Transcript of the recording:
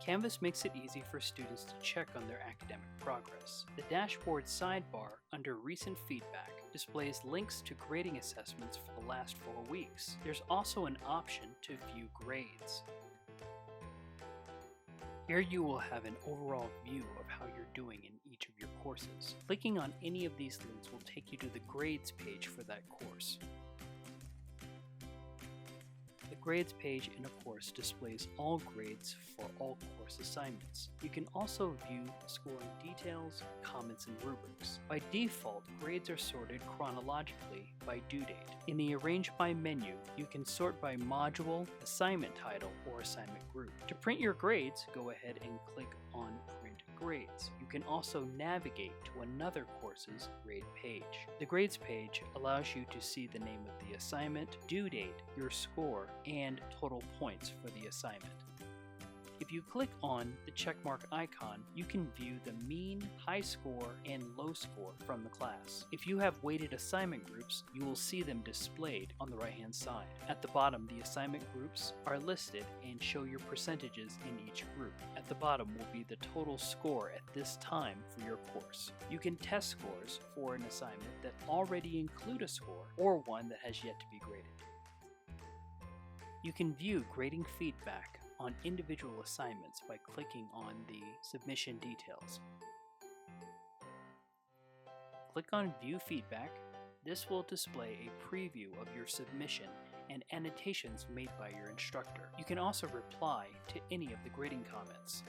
Canvas makes it easy for students to check on their academic progress. The dashboard sidebar under Recent Feedback displays links to grading assessments for the last 4 weeks. There's also an option to view grades. Here you will have an overall view of how you're doing in each of your courses. Clicking on any of these links will take you to the grades page for that course. The grades page in a course displays all grades for all course assignments. You can also view scoring details, comments, and rubrics. By default, grades are sorted chronologically by due date. In the Arrange By menu, you can sort by module, assignment title, or assignment group. To print your grades, go ahead and click on Print Grades. You can also navigate to another course's grade page. The grades page allows you to see the name of the assignment, due date, your score, and total points for the assignment. If you click on the checkmark icon, you can view the mean, high score, and low score from the class. If you have weighted assignment groups, you will see them displayed on the right-hand side. At the bottom, the assignment groups are listed and show your percentages in each group. At the bottom will be the total score at this time for your course. You can test scores for an assignment that already include a score or one that has yet to be graded. You can view grading feedback on individual assignments by clicking on the submission details. Click on View Feedback. This will display a preview of your submission and annotations made by your instructor. You can also reply to any of the grading comments.